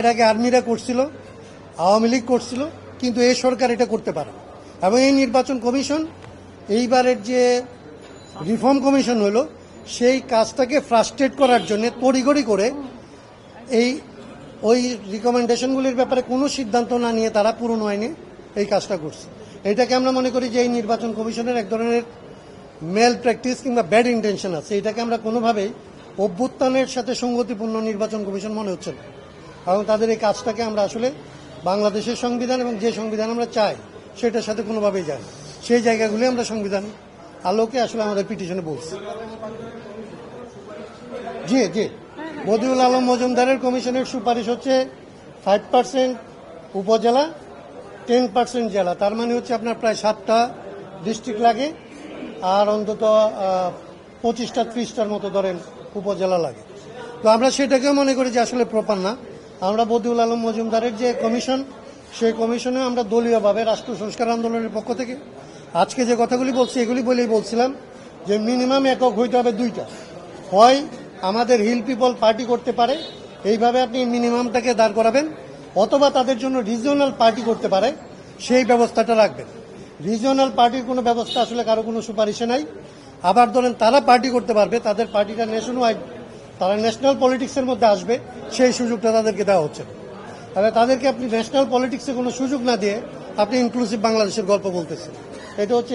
এটাকে আর্মিরা করছিল, আওয়ামী লীগ করছিল, কিন্তু এই সরকার এটা করতে পারে। এবং এই নির্বাচন কমিশন এইবারের যে রিফর্ম কমিশন হলো সেই কাজটাকে ফ্রাস্ট্রেট করার জন্য তড়িঘড়ি করে ওই রিকমেন্ডেশনগুলির ব্যাপারে কোনো সিদ্ধান্ত না নিয়ে তারা পুরনো আইনে এই কাজটা করছে। এটাকে আমরা মনে করি যে এই নির্বাচন কমিশনের এক ধরনের মেল প্র্যাকটিস কিংবা ব্যাড ইন্টেনশন আছে। এটাকে আমরা কোনোভাবেই অভ্যুত্থানের সাথে সঙ্গতিপূর্ণ নির্বাচন কমিশন মনে হচ্ছে না। এবং তাদের এই কাজটাকে আমরা আসলে বাংলাদেশের সংবিধান এবং যে সংবিধান আমরা চাই সেটার সাথে কোনোভাবেই যাই না। সেই জায়গাগুলি আমরা সংবিধান আলোকে আসলে আমাদের পিটিশনে বলছি। জি জি, বদিউল আলম মজুমদারের কমিশনের সুপারিশ হচ্ছে 5% উপজেলা, 10% জেলা। তার মানে হচ্ছে আপনার প্রায় 7টা ডিস্ট্রিক্ট লাগে, আর অন্তত 25-30টার মতো ধরেন উপজেলা লাগে। তো আমরা সেটাকেও মনে করি যে আসলে প্রপার না। আমরা বদিউল আলম মজুমদারের যে কমিশন, সেই কমিশনে আমরা দলীয়ভাবে রাষ্ট্র সংস্কার আন্দোলনের পক্ষ থেকে আজকে যে কথাগুলি বলছি এগুলি বলেই বলছিলাম যে মিনিমাম একক হইতে হবে 2টা। হয় আমাদের হিল পিপল পার্টি করতে পারে, এইভাবে আপনি মিনিমামটাকে দাঁড় করাবেন, অথবা তাদের জন্য রিজিওনাল পার্টি করতে পারে, সেই ব্যবস্থাটা রাখবেন। রিজিওনাল পার্টির কোনো ব্যবস্থা আসলে কারো কোনো সুপারিশে নাই। আবার ধরেন তারা পার্টি করতে পারবে, তাদের পার্টিটা নেশন ওয়াইড, তারা ন্যাশনাল পলিটিক্সের মধ্যে আসবে, সেই সুযোগটা তাদেরকে দেওয়া হচ্ছে না। তাহলে তাদেরকে আপনি ন্যাশনাল পলিটিক্সে কোনো সুযোগ না দিয়ে আপনি ইনক্লুসিভ বাংলাদেশের গল্প বলতেছেন। এটা হচ্ছে